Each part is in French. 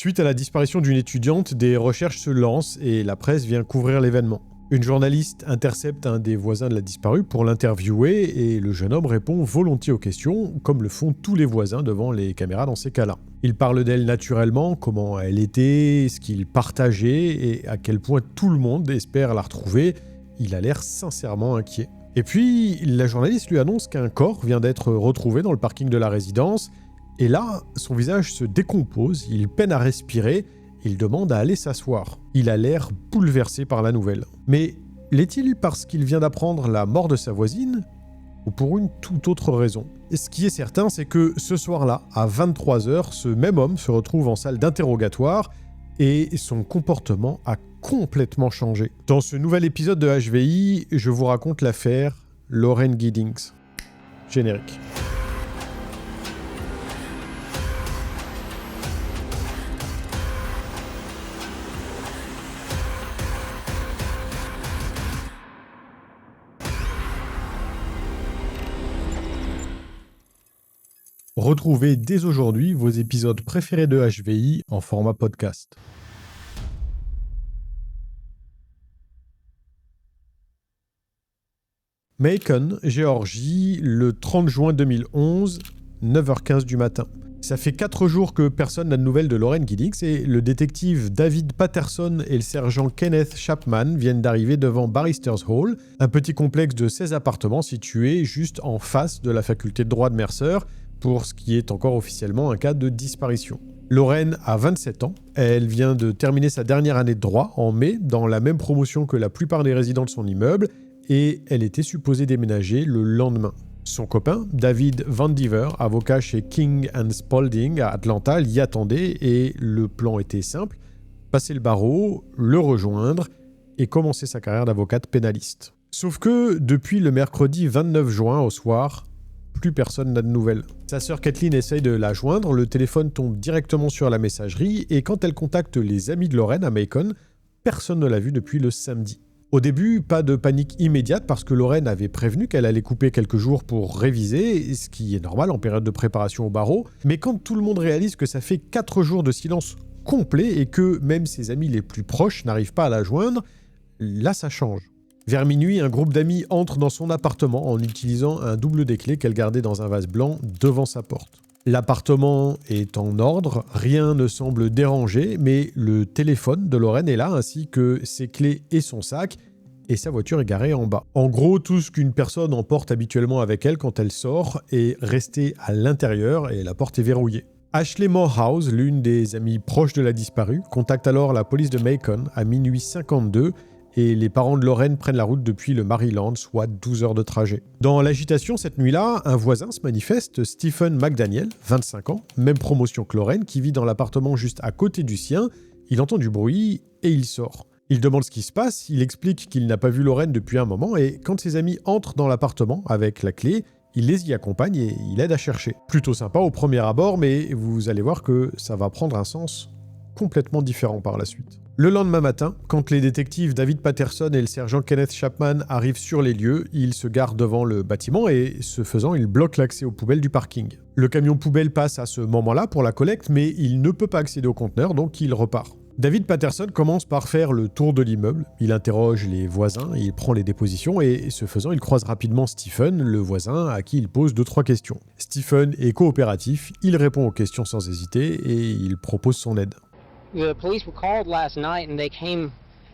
Suite à la disparition d'une étudiante, des recherches se lancent et la presse vient couvrir l'événement. Une journaliste intercepte un des voisins de la disparue pour l'interviewer et le jeune homme répond volontiers aux questions, comme le font tous les voisins devant les caméras dans ces cas-là. Il parle d'elle naturellement, comment elle était, ce qu'il partageait et à quel point tout le monde espère la retrouver. Il a l'air sincèrement inquiet. Et puis, la journaliste lui annonce qu'un corps vient d'être retrouvé dans le parking de la résidence. Et là, son visage se décompose, il peine à respirer. Il demande à aller s'asseoir. Il a l'air bouleversé par la nouvelle. Mais l'est-il parce qu'il vient d'apprendre la mort de sa voisine ou pour une toute autre raison? Et ce qui est certain, c'est que ce soir-là, à 23h, ce même homme se retrouve en salle d'interrogatoire et son comportement a complètement changé. Dans ce nouvel épisode de HVI, je vous raconte l'affaire Lauren Giddings. Générique. Retrouvez dès aujourd'hui vos épisodes préférés de HVI en format podcast. Macon, Géorgie, le 30 juin 2011, 9h15 du matin. Ça fait 4 jours que personne n'a de nouvelles de Lauren Giddings et le détective David Patterson et le sergent Kenneth Chapman viennent d'arriver devant Barristers Hall, un petit complexe de 16 appartements situé juste en face de la faculté de droit de Mercer, pour ce qui est encore officiellement un cas de disparition. Lauren a 27 ans, elle vient de terminer sa dernière année de droit en mai, dans la même promotion que la plupart des résidents de son immeuble, et elle était supposée déménager le lendemain. Son copain, David Van Diver, avocat chez King & Spalding à Atlanta, l'y attendait et le plan était simple, passer le barreau, le rejoindre et commencer sa carrière d'avocate pénaliste. Sauf que depuis le mercredi 29 juin au soir, plus personne n'a de nouvelles. Sa sœur Kathleen essaye de la joindre, le téléphone tombe directement sur la messagerie et quand elle contacte les amis de Lauren à Macon, personne ne l'a vue depuis le samedi. Au début, pas de panique immédiate parce que Lauren avait prévenu qu'elle allait couper quelques jours pour réviser, ce qui est normal en période de préparation au barreau, mais quand tout le monde réalise que ça fait 4 jours de silence complet et que même ses amis les plus proches n'arrivent pas à la joindre, là ça change. Vers minuit, un groupe d'amis entre dans son appartement en utilisant un double des clés qu'elle gardait dans un vase blanc devant sa porte. L'appartement est en ordre, rien ne semble déranger, mais le téléphone de Lauren est là, ainsi que ses clés et son sac, et sa voiture est garée en bas. En gros, tout ce qu'une personne emporte habituellement avec elle quand elle sort est resté à l'intérieur et la porte est verrouillée. Ashley Morehouse, l'une des amies proches de la disparue, contacte alors la police de Macon à minuit 52 et les parents de Lauren prennent la route depuis le Maryland, soit 12 heures de trajet. Dans l'agitation cette nuit-là, un voisin se manifeste, Stephen McDaniel, 25 ans, même promotion que Lauren, qui vit dans l'appartement juste à côté du sien. Il entend du bruit et il sort. Il demande ce qui se passe, il explique qu'il n'a pas vu Lauren depuis un moment et quand ses amis entrent dans l'appartement avec la clé, il les y accompagne et il aide à chercher. Plutôt sympa au premier abord, mais vous allez voir que ça va prendre un sens complètement différent par la suite. Le lendemain matin, quand les détectives David Patterson et le sergent Kenneth Chapman arrivent sur les lieux, ils se garent devant le bâtiment et, ce faisant, ils bloquent l'accès aux poubelles du parking. Le camion poubelle passe à ce moment-là pour la collecte, mais il ne peut pas accéder au conteneur, donc il repart. David Patterson commence par faire le tour de l'immeuble, il interroge les voisins, il prend les dépositions et, ce faisant, il croise rapidement Stephen, le voisin, à qui il pose 2-3 questions. Stephen est coopératif, il répond aux questions sans hésiter et il propose son aide. The police were called last night and they came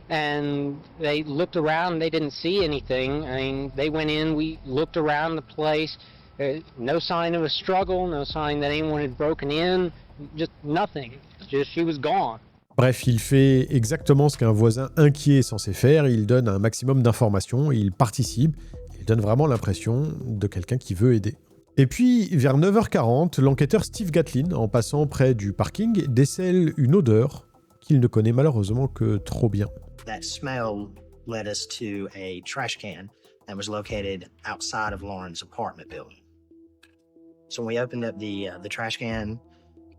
and they looked around and they didn't see anything. I mean, they went in, we looked around the place, no sign of a struggle, no sign that anyone had broken in, just nothing, just she was gone. Bref, il fait exactement ce qu'un voisin inquiet est censé faire, il donne un maximum d'informations, il participe, il donne vraiment l'impression de quelqu'un qui veut aider. Et puis, vers 9h40, l'enquêteur Steve Gatlin, en passant près du parking, décèle une odeur qu'il ne connaît malheureusement que trop bien. That smell led us to a trash can that was located outside of Lauren's apartment building. So when we opened up the trash can,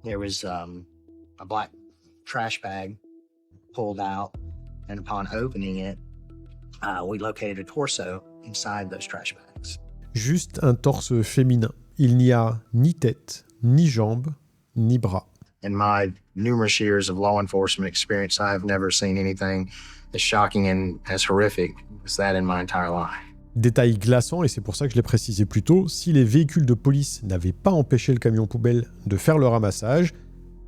there was a black trash bag pulled out, and upon opening it, we located a torso inside those trash bags. Juste un torse féminin. Il n'y a ni tête, ni jambes, ni bras. In my numerous years of law enforcement experience, I have never seen anything as shocking and as horrific as that in my entire life. Détail glaçant, et c'est pour ça que je l'ai précisé plus tôt, si les véhicules de police n'avaient pas empêché le camion poubelle de faire le ramassage,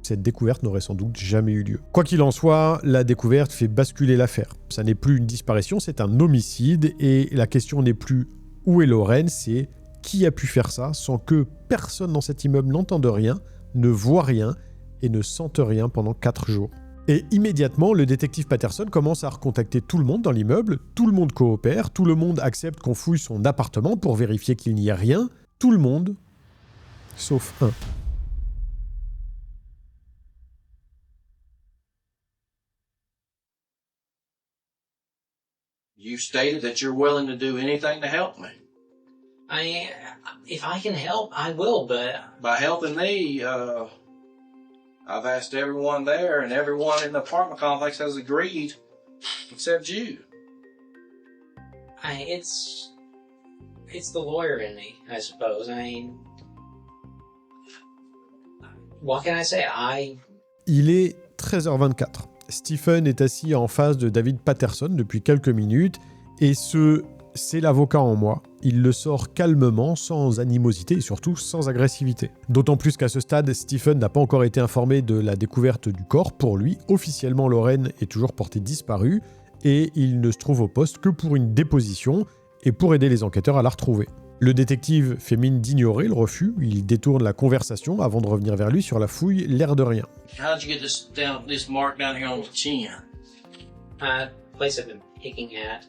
cette découverte n'aurait sans doute jamais eu lieu. Quoi qu'il en soit, la découverte fait basculer l'affaire. Ça n'est plus une disparition, c'est un homicide, et la question n'est plus où est Lauren, c'est qui a pu faire ça sans que personne dans cet immeuble n'entende rien, ne voit rien et ne sente rien pendant 4 jours. Et immédiatement, le détective Patterson commence à recontacter tout le monde dans l'immeuble, tout le monde coopère, tout le monde accepte qu'on fouille son appartement pour vérifier qu'il n'y a rien, tout le monde, sauf un. You've stated that you're willing to do anything to help me. If I can help, I will, but By helping me, I've asked everyone there, and everyone in the apartment complex has agreed, except you. it's the lawyer in me, I suppose. What can I say? Il est 13h24. Stephen est assis en face de David Patterson depuis quelques minutes, et c'est l'avocat en moi. Il le sort calmement, sans animosité et surtout sans agressivité. D'autant plus qu'à ce stade, Stephen n'a pas encore été informé de la découverte du corps. Pour lui, officiellement, Lauren est toujours portée disparue et il ne se trouve au poste que pour une déposition et pour aider les enquêteurs à la retrouver. Le détective fait mine d'ignorer le refus, il détourne la conversation avant de revenir vers lui sur la fouille, l'air de rien. How'd you get this mark down here on the chin? Place I've been picking at.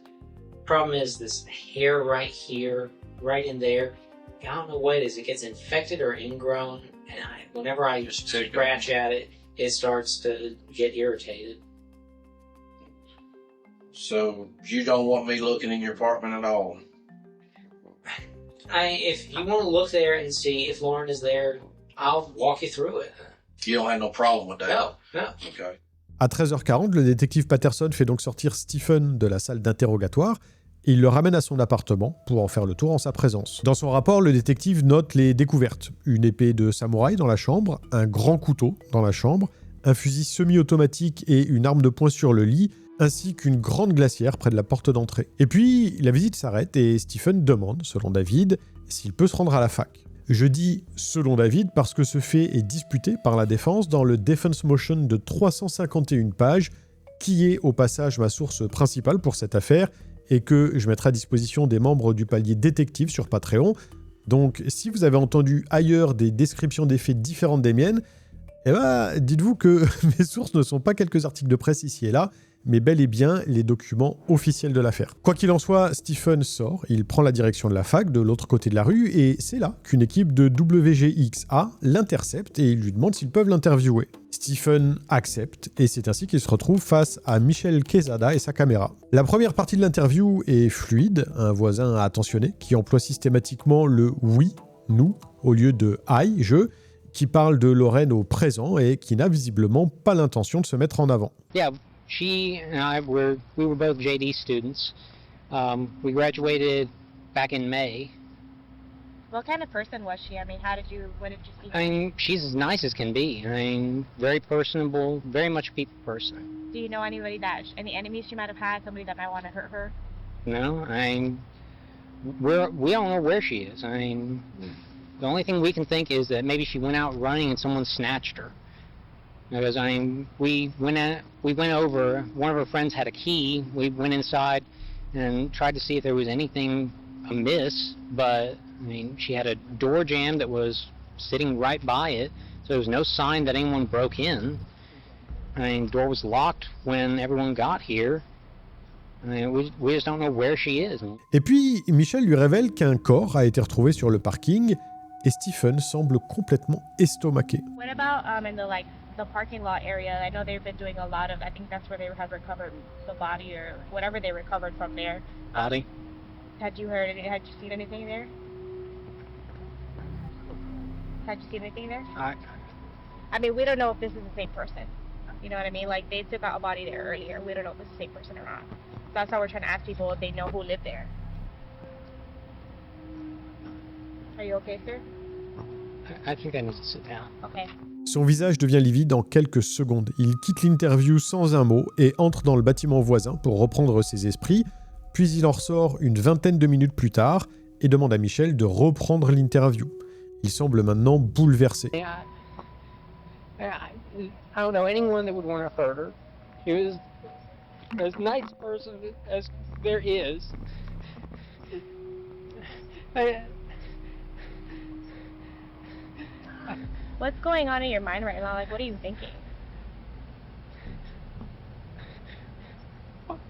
Problem is this hair right here, right in there. I don't know what it is. It gets infected or ingrown, and whenever I scratch at it, it starts to get irritated. So you don't want me looking in your apartment at all? If you want to look there and see if Lauren is there, I'll walk you through it. You don't have no problem with that? No. Okay. À 13h40, le détective Patterson fait donc sortir Stephen de la salle d'interrogatoire et il le ramène à son appartement pour en faire le tour en sa présence. Dans son rapport, le détective note les découvertes. Une épée de samouraï dans la chambre, un grand couteau dans la chambre, un fusil semi-automatique et une arme de poing sur le lit, ainsi qu'une grande glacière près de la porte d'entrée. Et puis, la visite s'arrête et Stephen demande, selon David, s'il peut se rendre à la fac. Je dis « selon David » parce que ce fait est disputé par la défense dans le Defense Motion de 351 pages, qui est au passage ma source principale pour cette affaire, et que je mettrai à disposition des membres du palier détective sur Patreon. Donc, si vous avez entendu ailleurs des descriptions des faits différentes des miennes, eh ben, dites-vous que mes sources ne sont pas quelques articles de presse ici et là, mais bel et bien les documents officiels de l'affaire. Quoi qu'il en soit, Stephen sort, il prend la direction de la fac de l'autre côté de la rue, et c'est là qu'une équipe de WGXA l'intercepte et il lui demande s'ils peuvent l'interviewer. Stephen accepte, et c'est ainsi qu'il se retrouve face à Michel Quezada et sa caméra. La première partie de l'interview est fluide, un voisin attentionné qui emploie systématiquement le « oui », « nous » au lieu de « I », « je », qui parle de Lauren au présent et qui n'a visiblement pas l'intention de se mettre en avant. Yeah, she and I were both JD students. We graduated back in May. What kind of person was she? I mean, what did you see? I mean, she's as nice as can be. I mean, very personable, very much a people person. Do you know any enemies she might have had, somebody that might want to hurt her? No, I mean, we don't know where she is. I mean, the only thing we can think is that maybe she went out running and someone snatched her. Because I mean, we went over. One of her friends had a key. We went inside and tried to see if there was anything amiss. But I mean, she had a door jamb that was sitting right by it, so there was no sign that anyone broke in. I mean, the door was locked when everyone got here. I mean, we just don't know where she is. Et puis, Michel lui révèle qu'un corps a été retrouvé sur le parking et Stephen semble complètement estomaqué. What about in the parking lot area? I know they've been doing a lot of. I think that's where they have recovered the body or whatever they recovered from there. Body? Had you seen anything there? Had you seen anything there? I mean, we don't know if this is the same person. You know what I mean? Like, they took out a body there earlier. We don't know if it's the same person or not. That's how we're trying to ask people if they know who lived there. Are you okay, sir? I think I need to sit down. Okay. Son visage devient livide en quelques secondes. Il quitte l'interview sans un mot et entre dans le bâtiment voisin pour reprendre ses esprits, puis il en ressort une vingtaine de minutes plus tard et demande à Michelle de reprendre l'interview. Il semble maintenant bouleversé. I don't know anyone that would want to hurt her. She was as nice a person as there is. What's going on in your mind right now? Like, what are you thinking?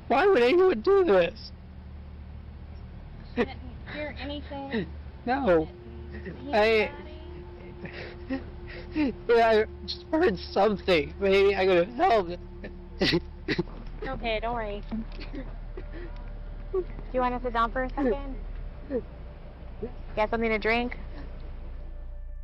Why would anyone do this? Didn't hear anything? No. I just heard something. Maybe I could have helped. Okay, don't worry. Do you want to sit down for a second? Get something to drink?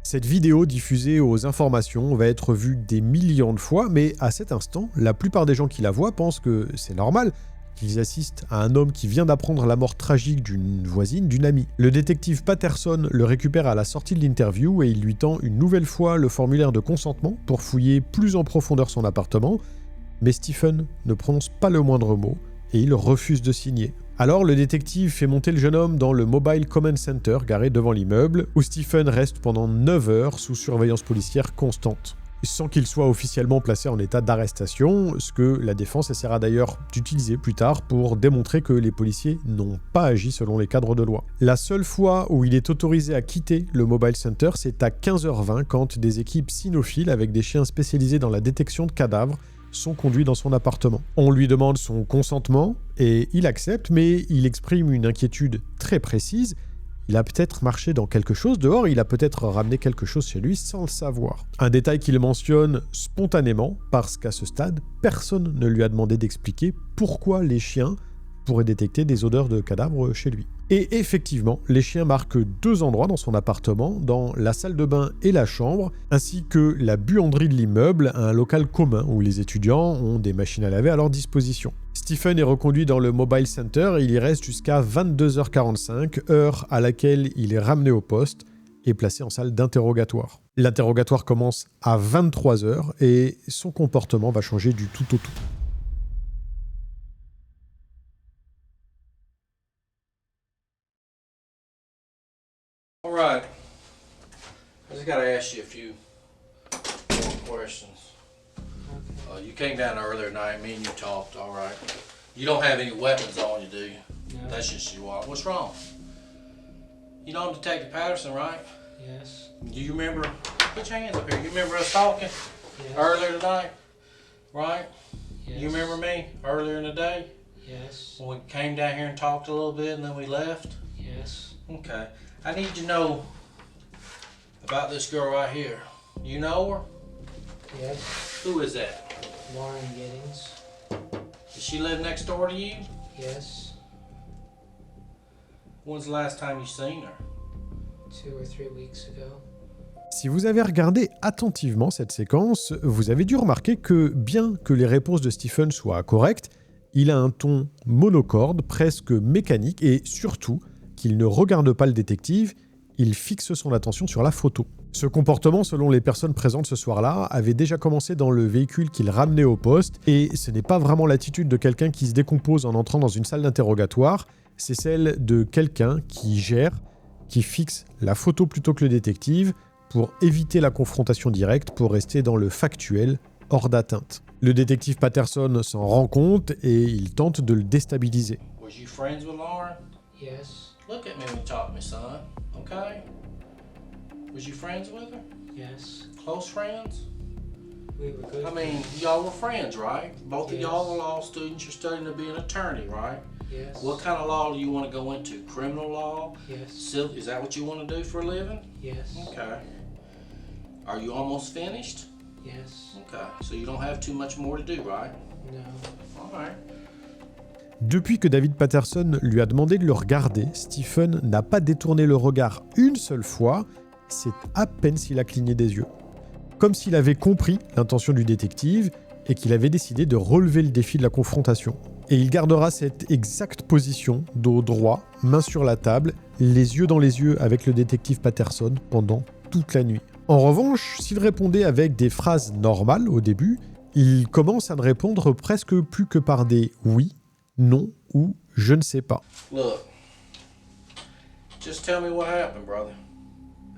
Cette vidéo diffusée aux informations va être vue des millions de fois, mais à cet instant, la plupart des gens qui la voient pensent que c'est normal qu'ils assistent à un homme qui vient d'apprendre la mort tragique d'une voisine, d'une amie. Le détective Patterson le récupère à la sortie de l'interview et il lui tend une nouvelle fois le formulaire de consentement pour fouiller plus en profondeur son appartement, mais Stephen ne prononce pas le moindre mot et il refuse de signer. Alors le détective fait monter le jeune homme dans le Mobile Command Center garé devant l'immeuble, où Stephen reste pendant 9 heures sous surveillance policière constante, sans qu'il soit officiellement placé en état d'arrestation, ce que la défense essaiera d'ailleurs d'utiliser plus tard pour démontrer que les policiers n'ont pas agi selon les cadres de loi. La seule fois où il est autorisé à quitter le Mobile Center, c'est à 15h20 quand des équipes cynophiles avec des chiens spécialisés dans la détection de cadavres sont conduits dans son appartement. On lui demande son consentement et il accepte, mais il exprime une inquiétude très précise. Il a peut-être marché dans quelque chose dehors, il a peut-être ramené quelque chose chez lui sans le savoir. Un détail qu'il mentionne spontanément, parce qu'à ce stade, personne ne lui a demandé d'expliquer pourquoi les chiens pourraient détecter des odeurs de cadavres chez lui. Et effectivement, les chiens marquent 2 endroits dans son appartement, dans la salle de bain et la chambre, ainsi que la buanderie de l'immeuble, un local commun où les étudiants ont des machines à laver à leur disposition. Stephen est reconduit dans le Mobile Center et il y reste jusqu'à 22h45, heure à laquelle il est ramené au poste et placé en salle d'interrogatoire. L'interrogatoire commence à 23h et son comportement va changer du tout au tout. All right. I just got to ask you a few more questions. You came down earlier tonight, me and you talked, all right. You don't have any weapons on you, do you? No. That's just you are. What's wrong? You know I'm Detective Patterson, right? Yes. Do you remember? Put your hands up here. You remember us talking Yes. earlier tonight, right? Yes. You remember me earlier in the day? Yes. When we came down here and talked a little bit and then we left? Yes. Okay. I need to know about this girl right here. You know her? Yes. Who is that? Lauren Giddings. Does she live next door to you? Yes. When's the last time you seen her? 2 or 3 weeks ago. Si vous avez regardé attentivement cette séquence, vous avez dû remarquer que, bien que les réponses de Stephen soient correctes, il a un ton monocorde, presque mécanique, et surtout qu'il ne regarde pas le détective, il fixe son attention sur la photo. Ce comportement, selon les personnes présentes ce soir-là, avait déjà commencé dans le véhicule qu'il ramenait au poste, et ce n'est pas vraiment l'attitude de quelqu'un qui se décompose en entrant dans une salle d'interrogatoire, c'est celle de quelqu'un qui gère, qui fixe la photo plutôt que le détective, pour éviter la confrontation directe, pour rester dans le factuel, hors d'atteinte. Le détective Patterson s'en rend compte et il tente de le déstabiliser. Was you friends with Lauren? Yes. Look at me when you talk to me, son. Okay? Was you friends with her? Yes. Close friends? We were good. I mean, y'all were friends, right? Both of Yes. y'all are law students. You're studying to be an attorney, right? Yes. What kind of law do you want to go into? Criminal law? Yes. Civil? Is that what you want to do for a living? Yes. Okay. Are you almost finished? Yes. Okay. So you don't have too much more to do, right? No. All right. Depuis que David Patterson lui a demandé de le regarder, Stephen n'a pas détourné le regard une seule fois, c'est à peine s'il a cligné des yeux. Comme s'il avait compris l'intention du détective et qu'il avait décidé de relever le défi de la confrontation. Et il gardera cette exacte position, dos droit, main sur la table, les yeux dans les yeux avec le détective Patterson pendant toute la nuit. En revanche, s'il répondait avec des phrases normales au début, il commence à ne répondre presque plus que par des oui, non ou je ne sais pas. Look, just tell me what happened, brother.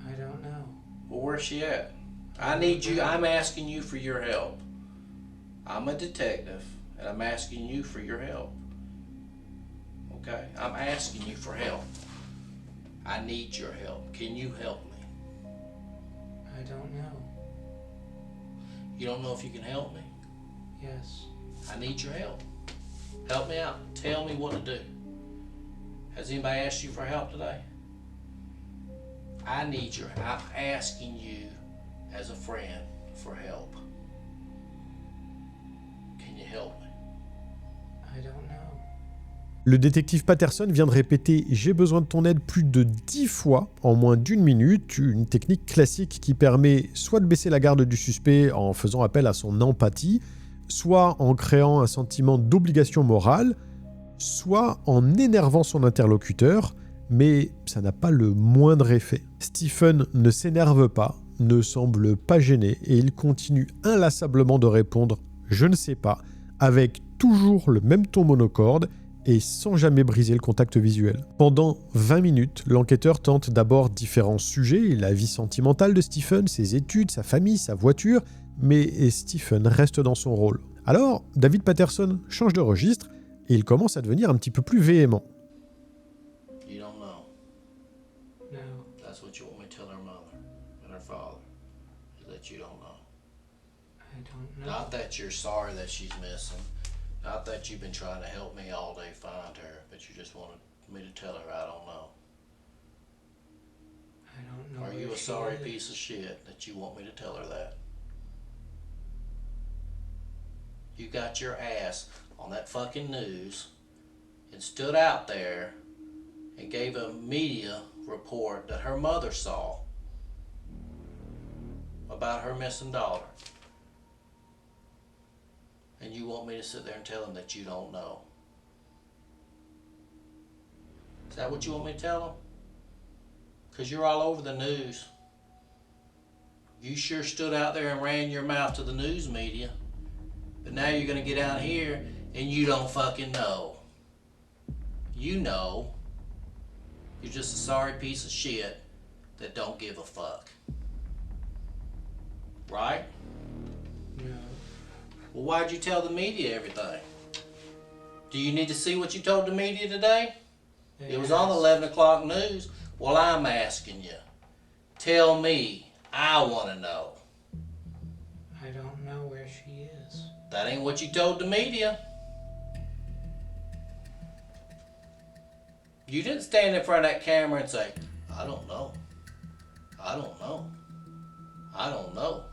I don't know. Well, where's she at? I need you. I'm asking you for your help. I'm a detective, and I'm asking you for your help. Okay? I'm asking you for help. I need your help. Can you help me? I don't know. You don't know if you can help me? Yes. I need your help. Help me out. Tell me what to do. Has anybody asked you for help today? I'm asking you as a friend for help. Can you help me? I don't know. Le détective Patterson vient de répéter « J'ai besoin de ton aide » plus de 10 fois en moins d'une minute, une technique classique qui permet soit de baisser la garde du suspect en faisant appel à son empathie, soit en créant un sentiment d'obligation morale, soit en énervant son interlocuteur, mais ça n'a pas le moindre effet. Stephen ne s'énerve pas, ne semble pas gêné et il continue inlassablement de répondre « Je ne sais pas » avec toujours le même ton monocorde et sans jamais briser le contact visuel. Pendant 20 minutes, l'enquêteur tente d'abord différents sujets, la vie sentimentale de Stephen, ses études, sa famille, sa voiture, mais Stephen reste dans son rôle. Alors, David Patterson change de registre et il commence à devenir un petit peu plus véhément. You don't know. No. That's what you want me to tell her mother and her father, is that you don't know. I don't know. Not that you're sorry that she's missing. Not that you've been trying to help me all day find her, but you just wanted me to tell her I don't know. I don't know. Are where you a she sorry is. piece of shit that you want me to tell her that? You got your ass on that fucking news and stood out there and gave a media report that her mother saw about her missing daughter. And you want me to sit there and tell him that you don't know? Is that what you want me to tell him? Because you're all over the news. You sure stood out there and ran your mouth to the news media. But now you're going to get out here and you don't fucking know. You know. You're just a sorry piece of shit that don't give a fuck. Right? No. Well, why'd you tell the media everything? Do you need to see what you told the media today? It was on the 11 o'clock news. Well, I'm asking you. Tell me. I want to know. I don't know where she is. That ain't what you told the media. You didn't stand in front of that camera and say, I don't know. I don't know. I don't know.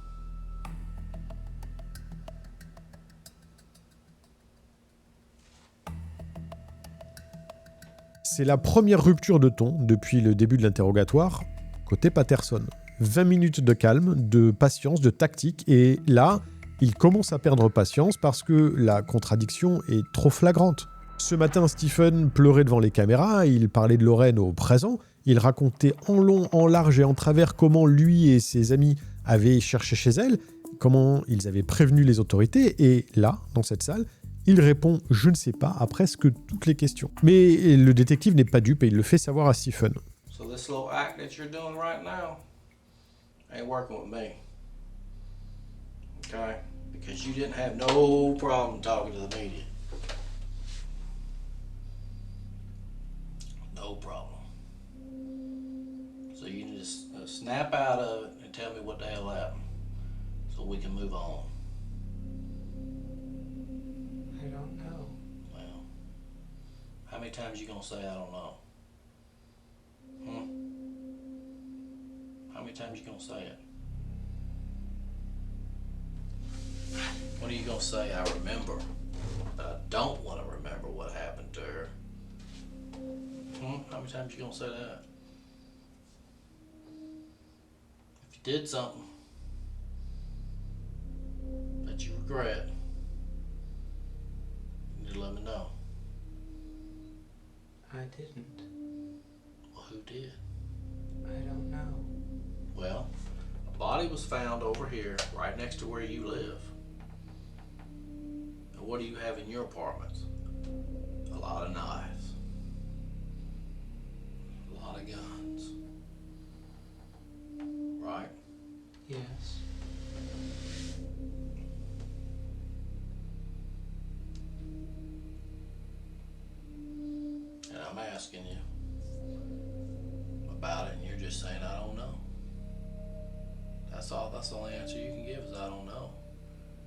C'est la première rupture de ton depuis le début de l'interrogatoire, côté Patterson. 20 minutes de calme, de patience, de tactique, et là, il commence à perdre patience parce que la contradiction est trop flagrante. Ce matin, Stephen pleurait devant les caméras, il parlait de Lorraine au présent, il racontait en long, en large et en travers comment lui et ses amis avaient cherché chez elle, comment ils avaient prévenu les autorités, et là, dans cette salle, il répond « je ne sais pas » à presque toutes les questions. Mais le détective n'est pas dupe et il le fait savoir à Stephen. So this little act that you're doing right now ain't working with me. Okay? Because you didn't have no problem talking to the media. No problem. So you need to snap out of it and tell me what the hell happened so we can move on. I don't know. Well, how many times you gonna say I don't know? How many times you gonna say it? When are you gonna say I remember, but I don't want to remember what happened to her? How many times you gonna say that? If you did something that you regret, you need to let me know. I didn't. Well, who did? I don't know. Well, a body was found over here, right next to where you live. And what do you have in your apartments? A lot of knives. A lot of guns. Right? Yes. And I'm asking you about it, and you're just saying, I don't know. That's all. That's the only answer you can give is I don't know.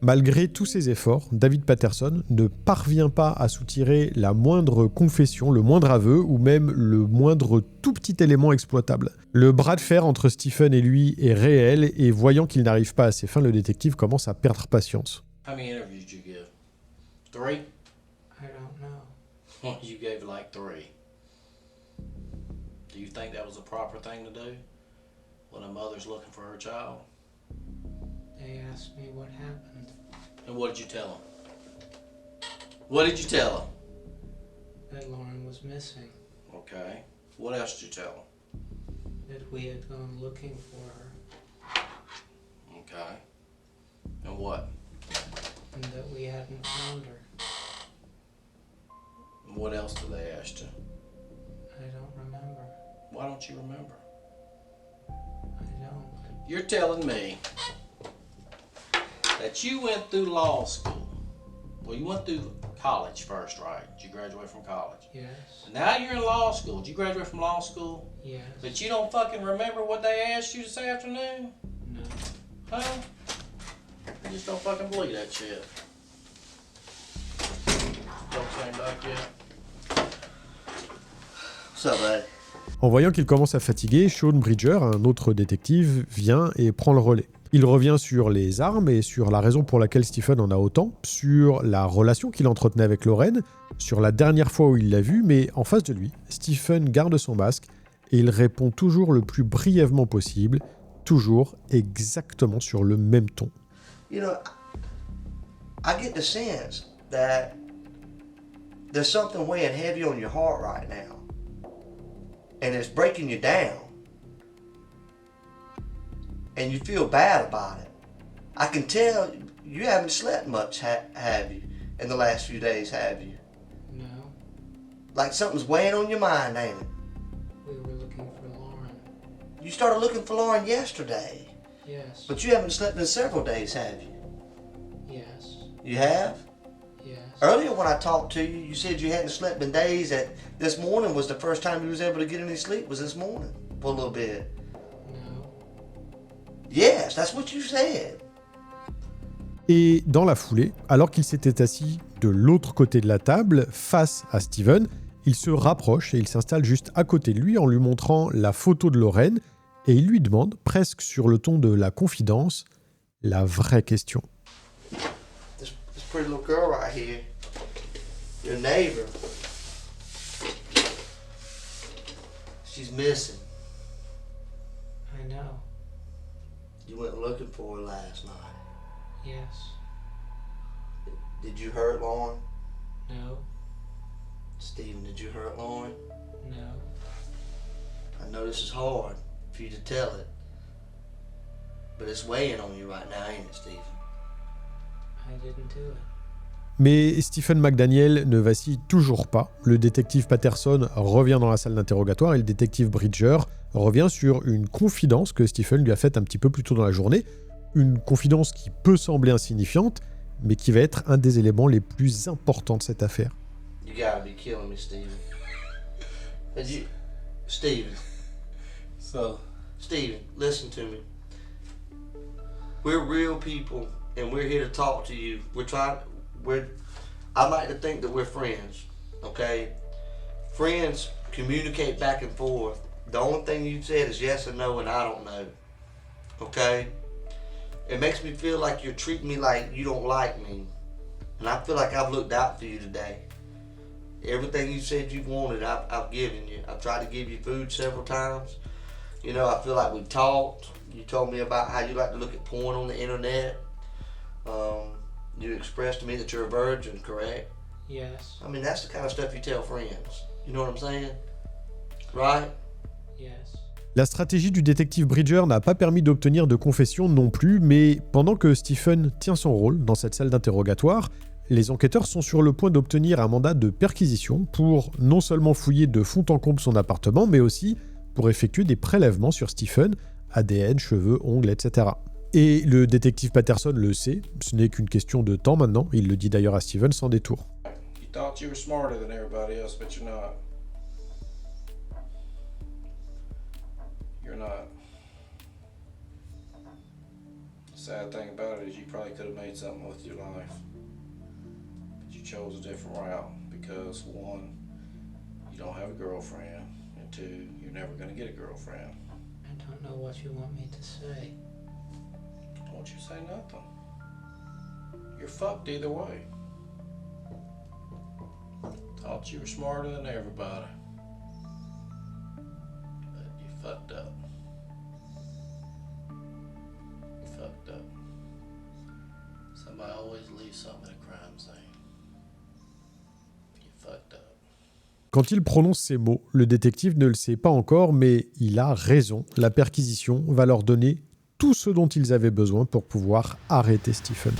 Malgré tous ses efforts, David Patterson ne parvient pas à soutirer la moindre confession, le moindre aveu ou même le moindre tout petit élément exploitable. Le bras de fer entre Stephen et lui est réel et voyant qu'il n'arrive pas à ses fins, le détective commence à perdre patience. How many interviews did you give? 3? I don't know. Well, you gave like 3. Do you think that was the proper thing to do when a mother's looking for her child? They asked me what happened. And what did you tell them? What did you tell them? That Lauren was missing. Okay. What else did you tell them? That we had gone looking for her. Okay. And what? And that we hadn't found her. And what else did they ask you? I don't remember. Why don't you remember? I don't. You're telling me that you went through law school. Well, you went through college first, right? Did you graduate from college? Yes. And now you're in law school. Did you graduate from law school? Yes. But you don't fucking remember what they asked you this afternoon? No. Huh? You just don't fucking believe that shit. Don't say back yet. What's up, buddy? En voyant qu'il commence à fatiguer, Sean Bridger, un autre détective, vient et prend le relais. Il revient sur les armes et sur la raison pour laquelle Stephen en a autant, sur la relation qu'il entretenait avec Lauren, sur la dernière fois où il l'a vue, mais en face de lui, Stephen garde son masque et il répond toujours le plus brièvement possible, toujours exactement sur le même ton. You know, I get the sense that there's something weighing heavy on your heart right now, and it's breaking you down. And you feel bad about it. I can tell you haven't slept much, have you, in the last few days, have you? No. Like something's weighing on your mind, ain't it? We were looking for Lauren. You started looking for Lauren yesterday, Yes. but you haven't slept in several days, have you? Yes. You have? Yes. Earlier when I talked to you, you said you hadn't slept in days, that this morning was the first time you was able to get any sleep, was this morning, for a little bit. No. Yes, that's what you said. Et dans la foulée, alors qu'il s'était assis de l'autre côté de la table, face à Stephen, il se rapproche et il s'installe juste à côté de lui en lui montrant la photo de Lauren et il lui demande, presque sur le ton de la confidence, la vraie question. This pretty little girl right here, your neighbor, she's missing. I know. You went looking for her last night. Yes. Did you hurt Lauren? No. Stephen, did you hurt Lauren? No. I know this is hard for you to tell it, but it's weighing on you right now, ain't it, Stephen? I didn't do it. Mais Stephen McDaniel ne vacille toujours pas. Le détective Patterson revient dans la salle d'interrogatoire et le détective Bridger revient sur une confidence que Stephen lui a faite un petit peu plus tôt dans la journée. Une confidence qui peut sembler insignifiante, mais qui va être un des éléments les plus importants de cette affaire. You gotta be killing me, Stephen. Stephen, So, Stephen, listen to me. We're real people, and we're here to talk to you. I like to think that we're friends, okay? Friends communicate back and forth. The only thing you said is yes or no, and I don't know, okay? It makes me feel like you're treating me like you don't like me, and I feel like I've looked out for you today. Everything you said you wanted, I've given you. I've tried to give you food several times. You know, I feel like we talked. You told me about how you like to look at porn on the internet. You expressed to me that you're a virgin, correct? Yes. I mean, that's the kind of stuff you tell friends. You know what I'm saying? Right? Yes. La stratégie du détective Bridger n'a pas permis d'obtenir de confession non plus, mais pendant que Stephen tient son rôle dans cette salle d'interrogatoire, les enquêteurs sont sur le point d'obtenir un mandat de perquisition pour non seulement fouiller de fond en comble son appartement, mais aussi pour effectuer des prélèvements sur Stephen, ADN, cheveux, ongles, etc. Et le détective Patterson le sait, ce n'est qu'une question de temps maintenant, il le dit d'ailleurs à Stephen sans détour. You thought you were smarter than everybody else, but you're not. You're not. The sad thing about it is you probably could have made something with your life. But you chose a different route because one, you don't have a girlfriend, and two, you're never going to get a girlfriend. I don't know what you want me to say. Don't you say nothing. You're fucked either way. Thought you were smarter than everybody. But you fucked up. You fucked up. Somebody always leaves something at a crime scene. You fucked up. Quand il prononce ces mots, le détective ne le sait pas encore, mais il a raison. La perquisition va leur donner tout ce dont ils avaient besoin pour pouvoir arrêter Stephen.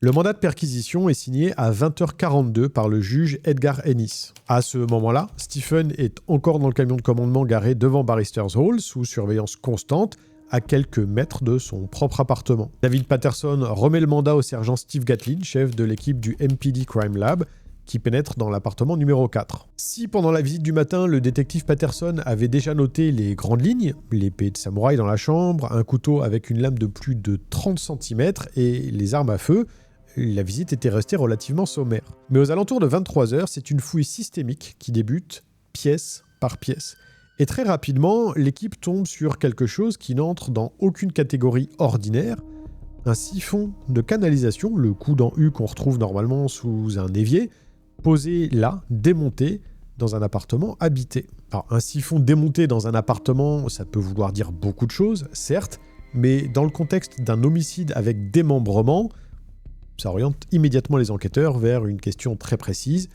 Le mandat de perquisition est signé à 20h42 par le juge Edgar Ennis. À ce moment-là, Stephen est encore dans le camion de commandement garé devant Barrister's Hall, sous surveillance constante, à quelques mètres de son propre appartement. David Patterson remet le mandat au sergent Steve Gatlin, chef de l'équipe du MPD Crime Lab, qui pénètre dans l'appartement numéro 4. Si pendant la visite du matin, le détective Patterson avait déjà noté les grandes lignes, l'épée de samouraï dans la chambre, un couteau avec une lame de plus de 30 cm et les armes à feu, la visite était restée relativement sommaire. Mais aux alentours de 23h, c'est une fouille systémique qui débute pièce par pièce. Et très rapidement, l'équipe tombe sur quelque chose qui n'entre dans aucune catégorie ordinaire, un siphon de canalisation, le coup d'en U qu'on retrouve normalement sous un évier, posé là, démonté, dans un appartement habité. Alors, un siphon démonté dans un appartement, ça peut vouloir dire beaucoup de choses, certes, mais dans le contexte d'un homicide avec démembrement, ça oriente immédiatement les enquêteurs vers une question très précise.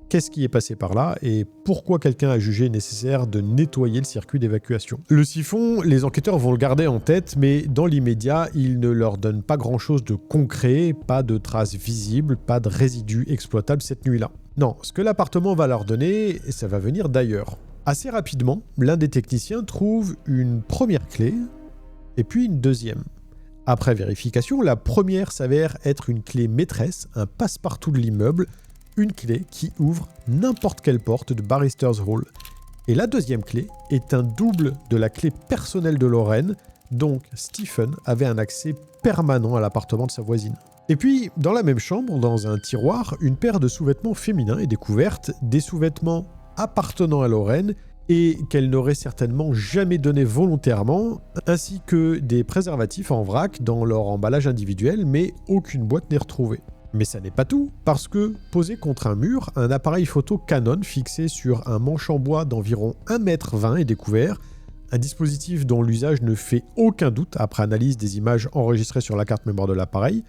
Qu'est-ce qui est passé par là et pourquoi quelqu'un a jugé nécessaire de nettoyer le circuit d'évacuation ? Le siphon, les enquêteurs vont le garder en tête, mais dans l'immédiat, il ne leur donne pas grand-chose de concret, pas de traces visibles, pas de résidus exploitables cette nuit-là. Non, ce que l'appartement va leur donner, ça va venir d'ailleurs. Assez rapidement, l'un des techniciens trouve une première clé et puis une deuxième. Après vérification, la première s'avère être une clé maîtresse, un passe-partout de l'immeuble, une clé qui ouvre n'importe quelle porte de Barrister's Hall. Et la deuxième clé est un double de la clé personnelle de Lauren, donc Stephen avait un accès permanent à l'appartement de sa voisine. Et puis, dans la même chambre, dans un tiroir, une paire de sous-vêtements féminins est découverte, des sous-vêtements appartenant à Lauren et qu'elle n'aurait certainement jamais donné volontairement, ainsi que des préservatifs en vrac dans leur emballage individuel, mais aucune boîte n'est retrouvée. Mais ça n'est pas tout, parce que, posé contre un mur, un appareil photo Canon fixé sur un manche en bois d'environ 1,20 m est découvert, un dispositif dont l'usage ne fait aucun doute après analyse des images enregistrées sur la carte mémoire de l'appareil.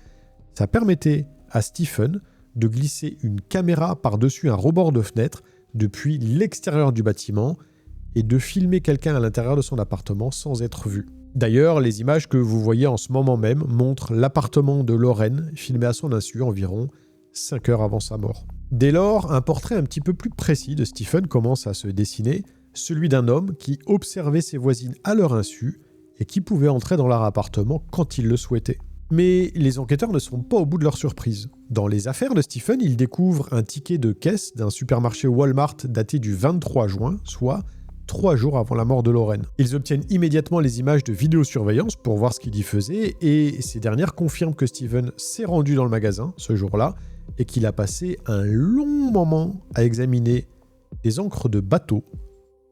Ça permettait à Stephen de glisser une caméra par-dessus un rebord de fenêtre depuis l'extérieur du bâtiment et de filmer quelqu'un à l'intérieur de son appartement sans être vu. D'ailleurs, les images que vous voyez en ce moment même montrent l'appartement de Lauren filmé à son insu environ 5 heures avant sa mort. Dès lors, un portrait un petit peu plus précis de Stephen commence à se dessiner, celui d'un homme qui observait ses voisines à leur insu et qui pouvait entrer dans leur appartement quand il le souhaitait. Mais les enquêteurs ne sont pas au bout de leur surprise. Dans les affaires de Stephen, ils découvrent un ticket de caisse d'un supermarché Walmart daté du 23 juin, soit 3 jours avant la mort de Lauren. Ils obtiennent immédiatement les images de vidéosurveillance pour voir ce qu'il y faisait et ces dernières confirment que Stephen s'est rendu dans le magasin ce jour-là et qu'il a passé un long moment à examiner des encres de bateau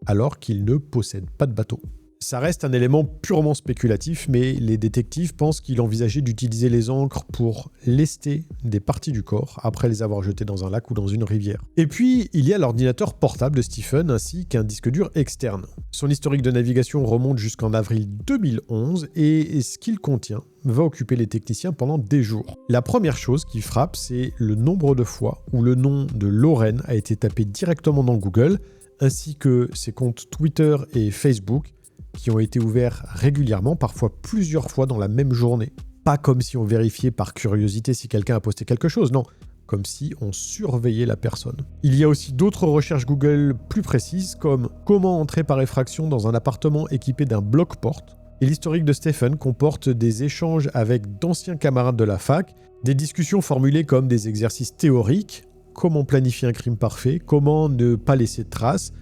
alors qu'il ne possède pas de bateau. Ça reste un élément purement spéculatif, mais les détectives pensent qu'il envisageait d'utiliser les encres pour lester des parties du corps après les avoir jetées dans un lac ou dans une rivière. Et puis, il y a l'ordinateur portable de Stephen ainsi qu'un disque dur externe. Son historique de navigation remonte jusqu'en avril 2011 et ce qu'il contient va occuper les techniciens pendant des jours. La première chose qui frappe, c'est le nombre de fois où le nom de Lauren a été tapé directement dans Google, ainsi que ses comptes Twitter et Facebook, qui ont été ouverts régulièrement, parfois plusieurs fois dans la même journée. Pas comme si on vérifiait par curiosité si quelqu'un a posté quelque chose, non, comme si on surveillait la personne. Il y a aussi d'autres recherches Google plus précises, comme comment entrer par effraction dans un appartement équipé d'un bloc-porte. Et l'historique de Stephen comporte des échanges avec d'anciens camarades de la fac, des discussions formulées comme des exercices théoriques, comment planifier un crime parfait, comment ne pas laisser de traces,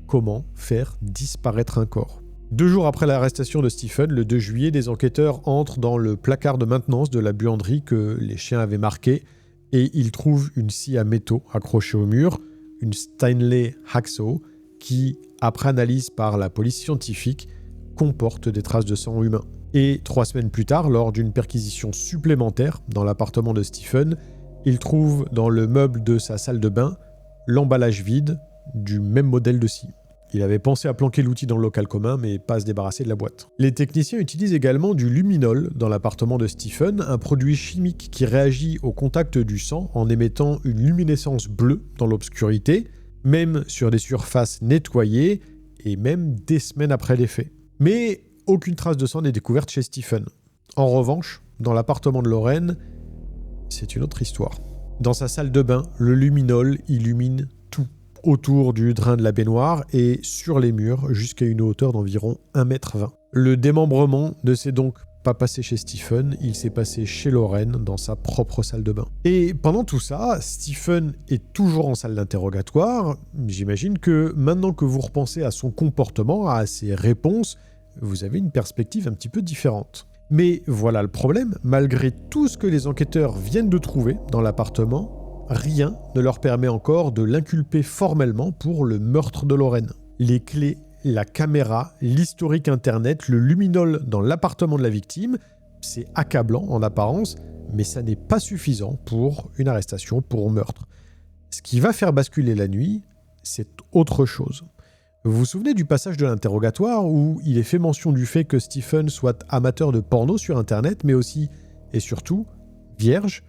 comment faire disparaître un corps. 2 jours après l'arrestation de Stephen, le 2 juillet, des enquêteurs entrent dans le placard de maintenance de la buanderie que les chiens avaient marqué et ils trouvent une scie à métaux accrochée au mur, une Stanley Hacksaw, qui, après analyse par la police scientifique, comporte des traces de sang humain. Et 3 semaines plus tard, lors d'une perquisition supplémentaire dans l'appartement de Stephen, ils trouvent dans le meuble de sa salle de bain l'emballage vide du même modèle de scie. Il avait pensé à planquer l'outil dans le local commun, mais pas à se débarrasser de la boîte. Les techniciens utilisent également du luminol dans l'appartement de Stephen, un produit chimique qui réagit au contact du sang en émettant une luminescence bleue dans l'obscurité, même sur des surfaces nettoyées et même des semaines après les faits. Mais aucune trace de sang n'est découverte chez Stephen. En revanche, dans l'appartement de Lauren, c'est une autre histoire. Dans sa salle de bain, le luminol illumine tout autour du drain de la baignoire et sur les murs jusqu'à une hauteur d'environ 1,20 m. Le démembrement ne s'est donc pas passé chez Stephen, il s'est passé chez Lauren dans sa propre salle de bain. Et pendant tout ça, Stephen est toujours en salle d'interrogatoire. J'imagine que maintenant que vous repensez à son comportement, à ses réponses, vous avez une perspective un petit peu différente. Mais voilà le problème, malgré tout ce que les enquêteurs viennent de trouver dans l'appartement, rien ne leur permet encore de l'inculper formellement pour le meurtre de Lauren. Les clés, la caméra, l'historique internet, le luminol dans l'appartement de la victime, c'est accablant en apparence, mais ça n'est pas suffisant pour une arrestation pour meurtre. Ce qui va faire basculer la nuit, c'est autre chose. Vous vous souvenez du passage de l'interrogatoire où il est fait mention du fait que Stephen soit amateur de porno sur internet, mais aussi, et surtout, vierge?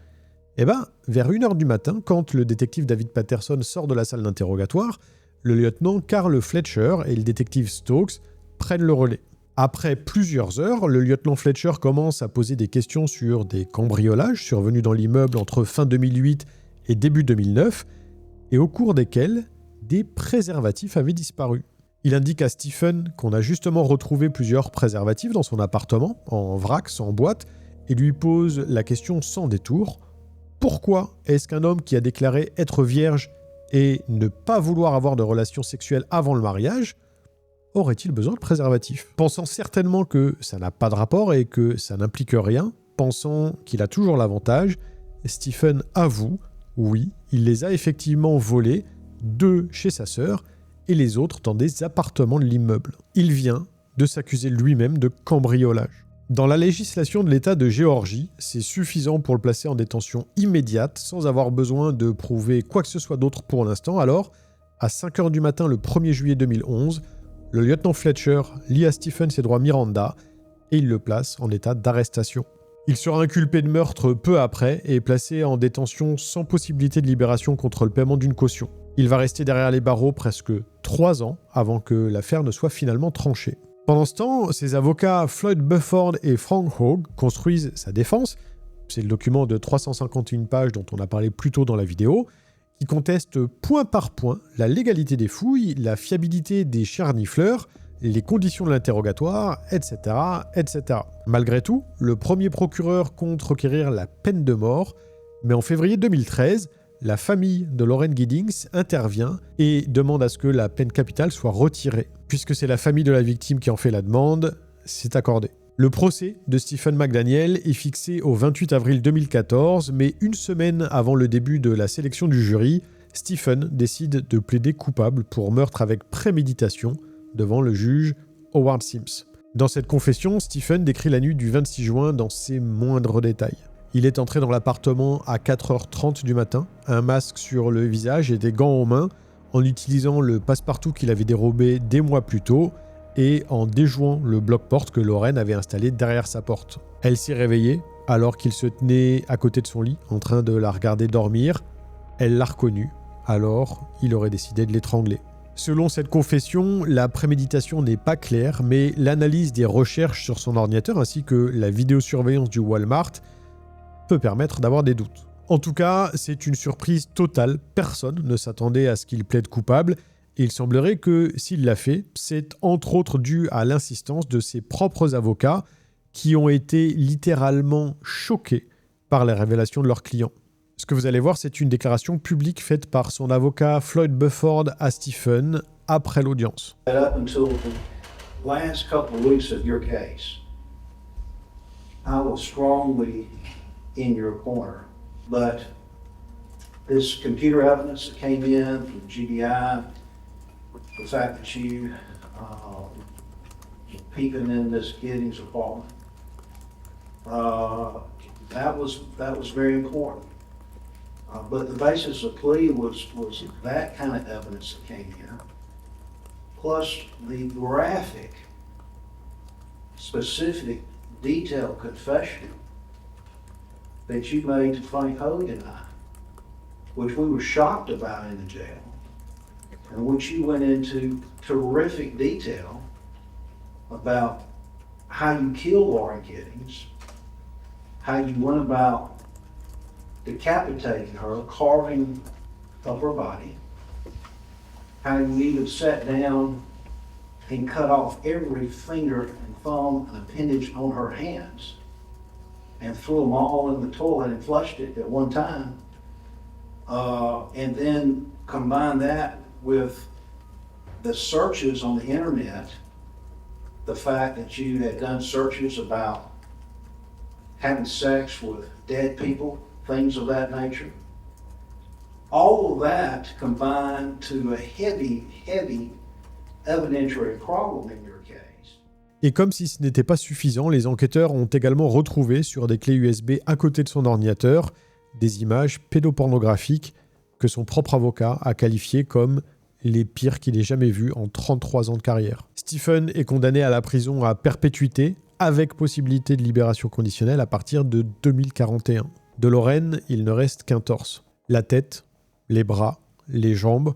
Eh bien, vers 1h du matin, quand le détective David Patterson sort de la salle d'interrogatoire, le lieutenant Carl Fletcher et le détective Stokes prennent le relais. Après plusieurs heures, le lieutenant Fletcher commence à poser des questions sur des cambriolages survenus dans l'immeuble entre fin 2008 et début 2009, et au cours desquels des préservatifs avaient disparu. Il indique à Stephen qu'on a justement retrouvé plusieurs préservatifs dans son appartement, en vrac, sans boîte, et lui pose la question sans détour. Pourquoi est-ce qu'un homme qui a déclaré être vierge et ne pas vouloir avoir de relations sexuelles avant le mariage aurait-il besoin de préservatif? Pensant certainement que ça n'a pas de rapport et que ça n'implique rien, pensant qu'il a toujours l'avantage, Stephen avoue, oui, il les a effectivement volés, 2 chez sa sœur et les autres dans des appartements de l'immeuble. Il vient de s'accuser lui-même de cambriolage. Dans la législation de l'État de Géorgie, c'est suffisant pour le placer en détention immédiate sans avoir besoin de prouver quoi que ce soit d'autre pour l'instant. Alors, à 5h du matin le 1er juillet 2011, le lieutenant Fletcher lie à Stephen ses droits Miranda et il le place en état d'arrestation. Il sera inculpé de meurtre peu après et placé en détention sans possibilité de libération contre le paiement d'une caution. Il va rester derrière les barreaux presque 3 ans avant que l'affaire ne soit finalement tranchée. Pendant ce temps, ses avocats Floyd Bufford et Frank Hogue construisent sa défense. C'est le document de 351 pages dont on a parlé plus tôt dans la vidéo, qui conteste point par point la légalité des fouilles, la fiabilité des charnifleurs, les conditions de l'interrogatoire, etc., etc. Malgré tout, le premier procureur compte requérir la peine de mort, mais en février 2013, la famille de Lauren Giddings intervient et demande à ce que la peine capitale soit retirée. Puisque c'est la famille de la victime qui en fait la demande, c'est accordé. Le procès de Stephen McDaniel est fixé au 28 avril 2014, mais une semaine avant le début de la sélection du jury, Stephen décide de plaider coupable pour meurtre avec préméditation devant le juge Howard Sims. Dans cette confession, Stephen décrit la nuit du 26 juin dans ses moindres détails. Il est entré dans l'appartement à 4h30 du matin, un masque sur le visage et des gants aux mains, en utilisant le passe-partout qu'il avait dérobé des mois plus tôt et en déjouant le bloc-porte que Lauren avait installé derrière sa porte. Elle s'est réveillée alors qu'il se tenait à côté de son lit, en train de la regarder dormir. Elle l'a reconnu, alors il aurait décidé de l'étrangler. Selon cette confession, la préméditation n'est pas claire, mais l'analyse des recherches sur son ordinateur ainsi que la vidéosurveillance du Walmart peut permettre d'avoir des doutes. En tout cas, c'est une surprise totale. Personne ne s'attendait à ce qu'il plaide coupable. Et il semblerait que s'il l'a fait, c'est entre autres dû à l'insistance de ses propres avocats qui ont été littéralement choqués par les révélations de leurs clients. Ce que vous allez voir, c'est une déclaration publique faite par son avocat Floyd Bufford à Stephen après l'audience. Up until the last couple of weeks of your case, I was strongly in your corner, but this computer evidence that came in from GDI, the fact that you peeping in this Giddings apartment, that was very important. But the basis of plea was that kind of evidence that came in, plus the graphic, specific, detailed confession that you made to Frank Hogue and I, which we were shocked about in the jail, and which you went into terrific detail about how you killed Lauren Giddings, how you went about decapitating her, carving up her body, how you even sat down and cut off every finger and thumb and appendage on her hands and threw them all in the toilet and flushed it at one time. And then combine that with the searches on the internet, the fact that you had done searches about having sex with dead people, things of that nature. All of that combined to a heavy evidentiary problem in your case. Et comme si ce n'était pas suffisant, les enquêteurs ont également retrouvé sur des clés USB à côté de son ordinateur des images pédopornographiques que son propre avocat a qualifiées comme les pires qu'il ait jamais vues en 33 ans de carrière. Stephen est condamné à la prison à perpétuité avec possibilité de libération conditionnelle à partir de 2041. De Lauren, il ne reste qu'un torse. La tête, les bras, les jambes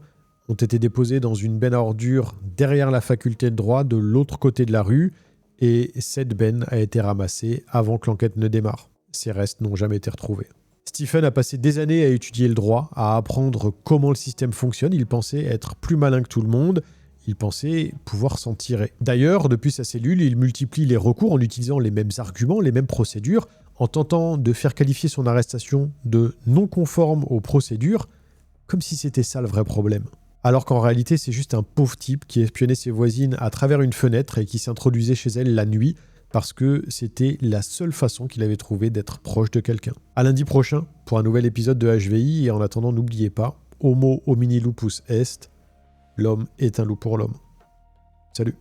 ont été déposés dans une benne à ordures derrière la faculté de droit de l'autre côté de la rue et cette benne a été ramassée avant que l'enquête ne démarre. Ses restes n'ont jamais été retrouvés. Stephen a passé des années à étudier le droit, à apprendre comment le système fonctionne. Il pensait être plus malin que tout le monde. Il pensait pouvoir s'en tirer. D'ailleurs, depuis sa cellule, il multiplie les recours en utilisant les mêmes arguments, les mêmes procédures, en tentant de faire qualifier son arrestation de non conforme aux procédures, comme si c'était ça le vrai problème. Alors qu'en réalité, c'est juste un pauvre type qui espionnait ses voisines à travers une fenêtre et qui s'introduisait chez elles la nuit parce que c'était la seule façon qu'il avait trouvé d'être proche de quelqu'un. À lundi prochain pour un nouvel épisode de HVI et en attendant, n'oubliez pas, Homo homini lupus est, l'homme est un loup pour l'homme. Salut.